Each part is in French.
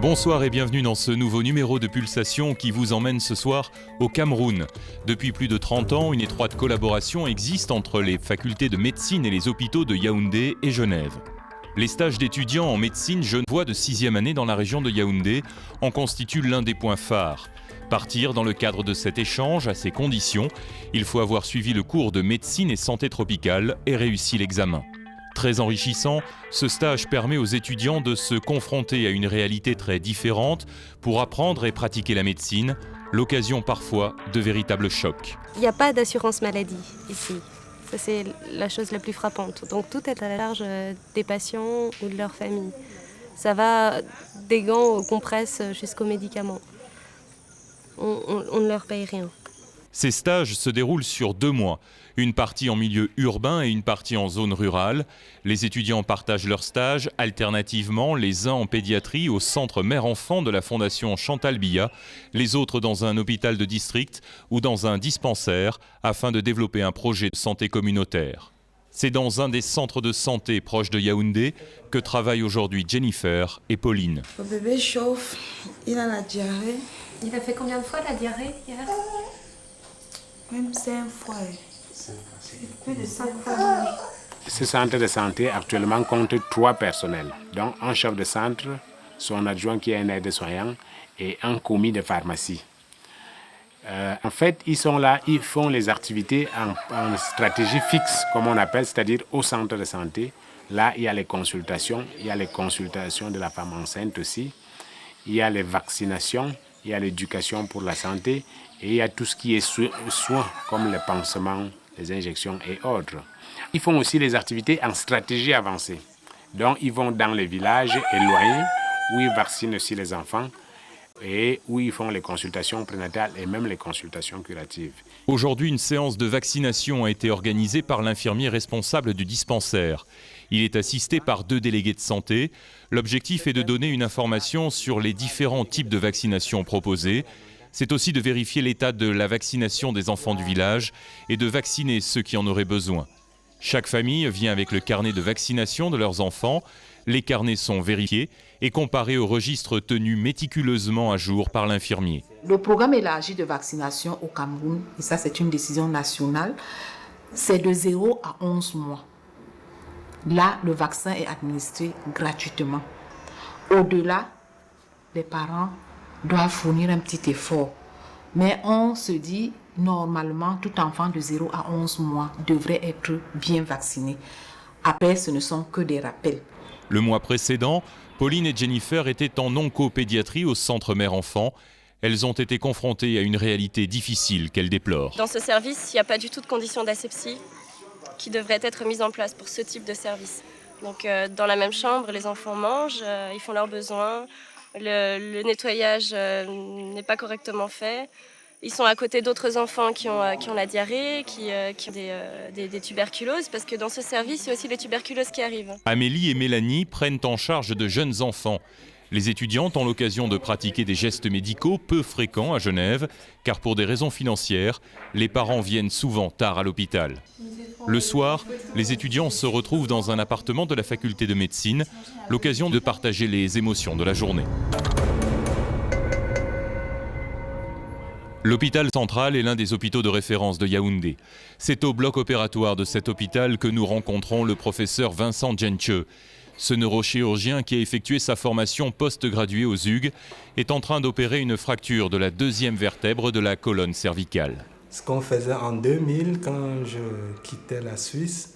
Bonsoir et bienvenue dans ce nouveau numéro de Pulsation qui vous emmène ce soir au Cameroun. Depuis plus de 30 ans, une étroite collaboration existe entre les facultés de médecine et les hôpitaux de Yaoundé et Genève. Les stages d'étudiants en médecine genevois de 6e année dans la région de Yaoundé en constituent l'un des points phares. Partir dans le cadre de cet échange, à ces conditions, il faut avoir suivi le cours de médecine et santé tropicale et réussi l'examen. Très enrichissant, ce stage permet aux étudiants de se confronter à une réalité très différente pour apprendre et pratiquer la médecine, l'occasion parfois de véritables chocs. Il n'y a pas d'assurance maladie ici. Ça, c'est la chose la plus frappante. Donc tout est à la charge des patients ou de leur famille. Ça va des gants aux compresses jusqu'aux médicaments. On ne leur paye rien. Ces stages se déroulent sur 2 mois, une partie en milieu urbain et une partie en zone rurale. Les étudiants partagent leurs stages alternativement, les uns en pédiatrie au centre mère-enfant de la Fondation Chantal Biya, les autres dans un hôpital de district ou dans un dispensaire afin de développer un projet de santé communautaire. C'est dans un des centres de santé proches de Yaoundé que travaillent aujourd'hui Jennifer et Pauline. Le bébé chauffe, il a la diarrhée. Il a fait combien de fois la diarrhée hier ? Même 5 fois. Plus de 5 fois. Ce centre de santé actuellement compte 3 personnels, dont un chef de centre, son adjoint qui est un aide-soignant et un commis de pharmacie. En fait, ils sont là, ils font les activités en stratégie fixe, comme on appelle, c'est-à-dire au centre de santé. Là, il y a les consultations de la femme enceinte aussi, il y a les vaccinations, il y a l'éducation pour la santé et il y a tout ce qui est soins comme les pansements, les injections et autres. Ils font aussi les activités en stratégie avancée. Donc, ils vont dans les villages éloignés où ils vaccinent aussi les enfants et où ils font les consultations prénatales et même les consultations curatives. Aujourd'hui, une séance de vaccination a été organisée par l'infirmier responsable du dispensaire. Il est assisté par 2 délégués de santé. L'objectif est de donner une information sur les différents types de vaccinations proposées. C'est aussi de vérifier l'état de la vaccination des enfants du village et de vacciner ceux qui en auraient besoin. Chaque famille vient avec le carnet de vaccination de leurs enfants. Les carnets sont vérifiés et comparés au registre tenu méticuleusement à jour par l'infirmier. Le programme élargi de vaccination au Cameroun, et ça c'est une décision nationale, c'est de 0 à 11 mois. Là, le vaccin est administré gratuitement. Au-delà, les parents doivent fournir un petit effort. Mais on se dit, normalement, tout enfant de 0 à 11 mois devrait être bien vacciné. Après, ce ne sont que des rappels. Le mois précédent, Pauline et Jennifer étaient en oncopédiatrie au centre mère-enfant. Elles ont été confrontées à une réalité difficile qu'elles déplorent. Dans ce service, il n'y a pas du tout de conditions d'asepsie qui devraient être mises en place pour ce type de service. Donc dans la même chambre, les enfants mangent, ils font leurs besoins, le nettoyage n'est pas correctement fait. Ils sont à côté d'autres enfants qui ont la diarrhée, qui ont des tuberculoses, parce que dans ce service, il y a aussi les tuberculoses qui arrivent. Amélie et Mélanie prennent en charge de jeunes enfants. Les étudiantes ont l'occasion de pratiquer des gestes médicaux peu fréquents à Genève, car pour des raisons financières, les parents viennent souvent tard à l'hôpital. Le soir, les étudiants se retrouvent dans un appartement de la faculté de médecine, l'occasion de partager les émotions de la journée. L'hôpital central est l'un des hôpitaux de référence de Yaoundé. C'est au bloc opératoire de cet hôpital que nous rencontrons le professeur Vincent Djentche. Ce neurochirurgien qui a effectué sa formation post-graduée au ZUG est en train d'opérer une fracture de la 2e vertèbre de la colonne cervicale. Ce qu'on faisait en 2000, quand je quittais la Suisse,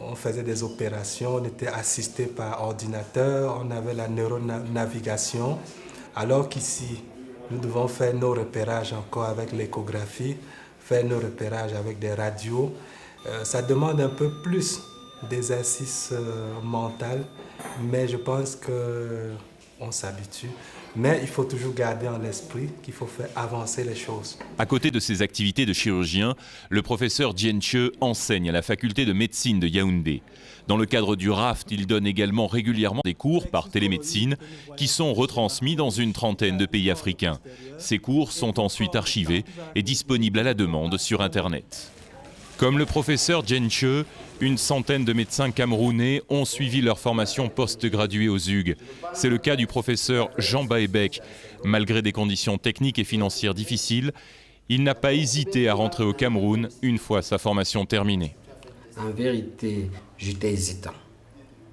on faisait des opérations, on était assisté par ordinateur, on avait la neuronavigation, alors qu'ici, nous devons faire nos repérages encore avec l'échographie, faire nos repérages avec des radios. Ça demande un peu plus d'exercice mental, mais je pense qu'on s'habitue. Mais il faut toujours garder en l'esprit qu'il faut faire avancer les choses. À côté de ses activités de chirurgien, le professeur Djentche enseigne à la faculté de médecine de Yaoundé. Dans le cadre du RAFT, il donne également régulièrement des cours par télémédecine qui sont retransmis dans une trentaine de pays africains. Ces cours sont ensuite archivés et disponibles à la demande sur Internet. Comme le professeur Djenche, une centaine de médecins camerounais ont suivi leur formation post-graduée au ZUG. C'est le cas du professeur Jean Baebek. Malgré des conditions techniques et financières difficiles, il n'a pas hésité à rentrer au Cameroun une fois sa formation terminée. En vérité, j'étais hésitant.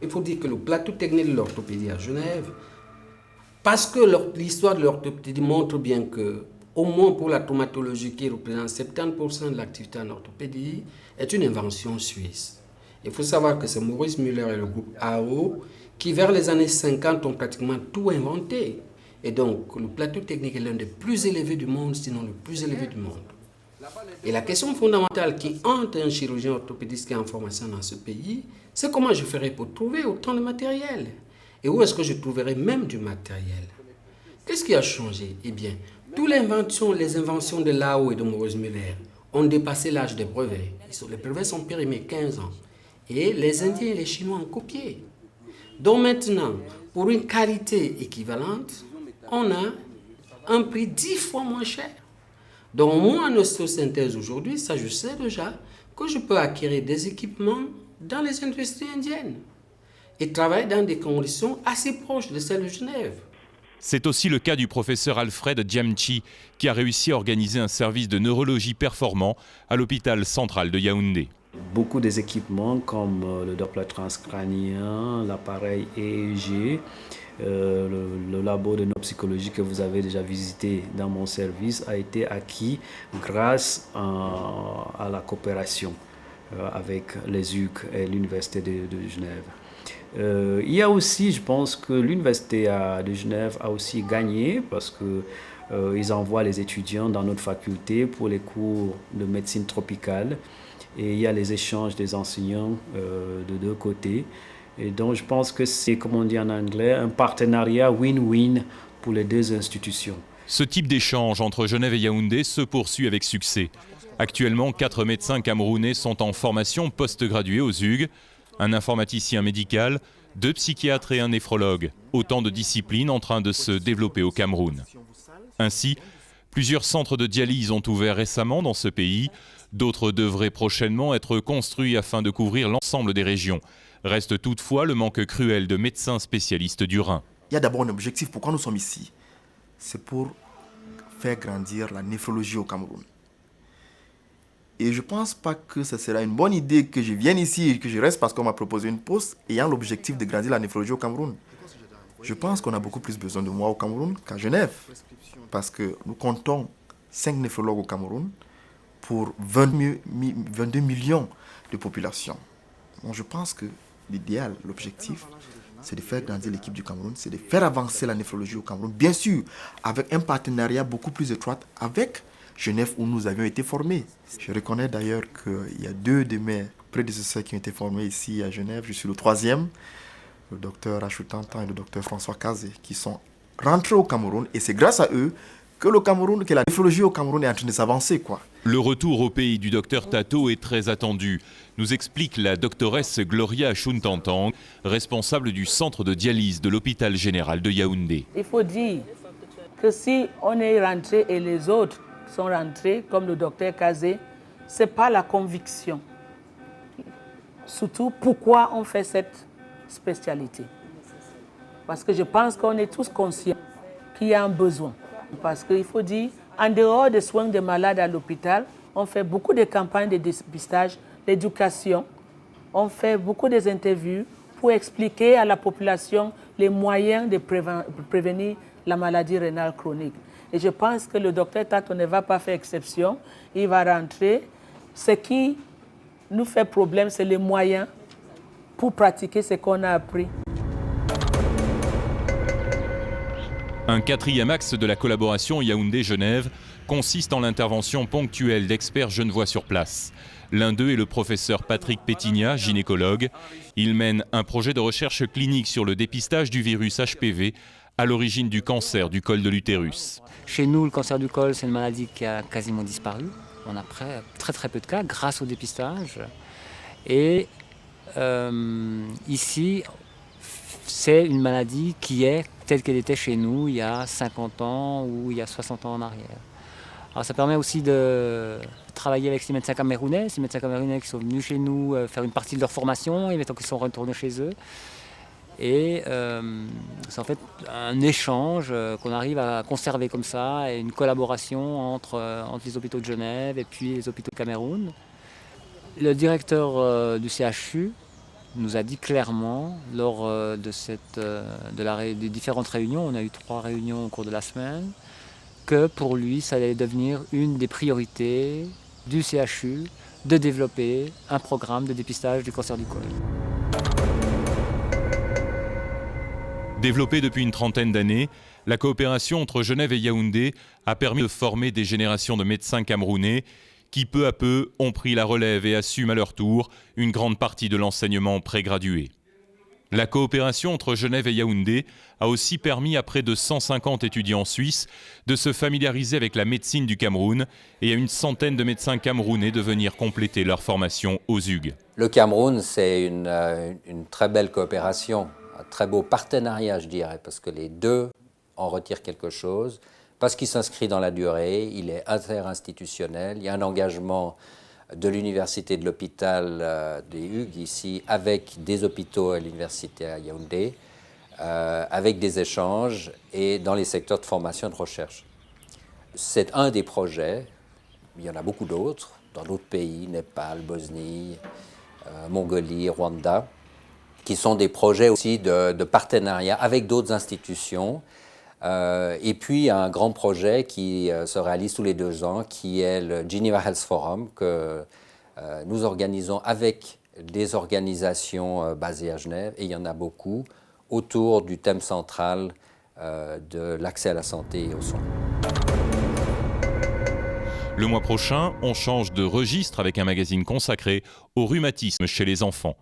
Il faut dire que le plateau technique de l'orthopédie à Genève, parce que l'histoire de l'orthopédie montre bien que, au moins pour la traumatologie qui représente 70% de l'activité en orthopédie, est une invention suisse. Il faut savoir que c'est Maurice Müller et le groupe AO qui, vers les années 50, ont pratiquement tout inventé. Et donc, le plateau technique est l'un des plus élevés du monde, sinon le plus élevé du monde. Et la question fondamentale qui hante un chirurgien orthopédiste qui est en formation dans ce pays, c'est comment je ferai pour trouver autant de matériel. Et où est-ce que je trouverai même du matériel? Qu'est-ce qui a changé? Eh bien, toutes les inventions de Lao et de Maurice Müller ont dépassé l'âge des brevets. Les brevets sont périmés 15 ans. Et les Indiens et les Chinois ont copié. Donc maintenant, pour une qualité équivalente, on a un prix 10 fois moins cher. Donc moi, en ostéosynthèse aujourd'hui, ça je sais déjà que je peux acquérir des équipements dans les industries indiennes et travailler dans des conditions assez proches de celles de Genève. C'est aussi le cas du professeur Alfred Djamchi, qui a réussi à organiser un service de neurologie performant à l'hôpital central de Yaoundé. Beaucoup des équipements comme le Doppler transcrânien, l'appareil EEG, le labo de neuropsychologie que vous avez déjà visité dans mon service a été acquis grâce à la coopération avec les UK et l'Université de Genève. Il y a aussi, je pense que l'Université de Genève a aussi gagné parce qu'ils envoient les étudiants dans notre faculté pour les cours de médecine tropicale. Et il y a les échanges des enseignants de deux côtés. Et donc je pense que c'est, comme on dit en anglais, un partenariat win-win pour les deux institutions. Ce type d'échange entre Genève et Yaoundé se poursuit avec succès. Actuellement, 4 médecins camerounais sont en formation post-graduée au ZUG, un informaticien médical, 2 psychiatres et un néphrologue. Autant de disciplines en train de se développer au Cameroun. Ainsi, plusieurs centres de dialyse ont ouvert récemment dans ce pays. D'autres devraient prochainement être construits afin de couvrir l'ensemble des régions. Reste toutefois le manque cruel de médecins spécialistes du rein. Il y a d'abord un objectif. Pourquoi nous sommes ici? C'est pour faire grandir la néphrologie au Cameroun. Et je ne pense pas que ce sera une bonne idée que je vienne ici et que je reste parce qu'on m'a proposé une poste ayant l'objectif de grandir la néphrologie au Cameroun. Je pense qu'on a beaucoup plus besoin de moi au Cameroun qu'à Genève. Parce que nous comptons 5 néphrologues au Cameroun pour 22 millions de population. Donc je pense que l'idéal, l'objectif, c'est de faire grandir l'équipe du Cameroun, c'est de faire avancer la néphrologie au Cameroun. Bien sûr, avec un partenariat beaucoup plus étroit avec Genève où nous avions été formés. Je reconnais d'ailleurs qu'il y a 2 de mes prédécesseurs qui ont été formés ici à Genève. Je suis le 3e, le docteur Rachou Tantan et le docteur François Kazé, qui sont rentrés au Cameroun. Et c'est grâce à eux que la néphrologie au Cameroun est en train de s'avancer, quoi. Le retour au pays du docteur Tato est très attendu, nous explique la doctoresse Gloria Chuntantang, responsable du centre de dialyse de l'hôpital général de Yaoundé. Il faut dire que si on est rentré et les autres sont rentrés, comme le docteur Kazé, ce n'est pas la conviction. Surtout, pourquoi on fait cette spécialité? Parce que je pense qu'on est tous conscients qu'il y a un besoin. Parce qu'il faut dire, en dehors des soins des malades à l'hôpital, on fait beaucoup de campagnes de dépistage, d'éducation, on fait beaucoup d'interviews pour expliquer à la population les moyens de prévenir la maladie rénale chronique. Et je pense que le docteur Tato ne va pas faire exception, il va rentrer. Ce qui nous fait problème, c'est les moyens pour pratiquer ce qu'on a appris. Un 4e axe de la collaboration Yaoundé-Genève consiste en l'intervention ponctuelle d'experts genevois sur place. L'un d'eux est le professeur Patrick Pétignat, gynécologue. Il mène un projet de recherche clinique sur le dépistage du virus HPV à l'origine du cancer du col de l'utérus. Chez nous, le cancer du col, c'est une maladie qui a quasiment disparu. On a très peu de cas grâce au dépistage. Et ici, c'est une maladie qui est telle qu'elle était chez nous il y a 50 ans ou il y a 60 ans en arrière. Alors ça permet aussi de travailler avec ces médecins camerounais qui sont venus chez nous faire une partie de leur formation et maintenant qu'ils sont retournés chez eux. Et c'est en fait un échange qu'on arrive à conserver comme ça, et une collaboration entre les hôpitaux de Genève et puis les hôpitaux de Cameroun. Le directeur du CHU nous a dit clairement lors des différentes réunions, on a eu 3 réunions au cours de la semaine, que pour lui ça allait devenir une des priorités du CHU de développer un programme de dépistage du cancer du col. Développée depuis une trentaine d'années, la coopération entre Genève et Yaoundé a permis de former des générations de médecins camerounais qui peu à peu ont pris la relève et assument à leur tour une grande partie de l'enseignement prégradué. La coopération entre Genève et Yaoundé a aussi permis à près de 150 étudiants suisses de se familiariser avec la médecine du Cameroun et à une centaine de médecins camerounais de venir compléter leur formation aux UG. Le Cameroun, c'est une très belle coopération, un très beau partenariat, je dirais, parce que les deux en retirent quelque chose, parce qu'il s'inscrit dans la durée, il est interinstitutionnel, il y a un engagement de l'université de l'hôpital des Hugues ici, avec des hôpitaux à l'université à Yaoundé, avec des échanges et dans les secteurs de formation et de recherche. C'est un des projets, il y en a beaucoup d'autres, dans d'autres pays, Népal, Bosnie, Mongolie, Rwanda, qui sont des projets aussi de partenariat avec d'autres institutions. Et puis un grand projet qui se réalise tous les 2 ans, qui est le Geneva Health Forum, que nous organisons avec des organisations basées à Genève, et il y en a beaucoup, autour du thème central de l'accès à la santé et aux soins. Le mois prochain, on change de registre avec un magazine consacré au rhumatisme chez les enfants.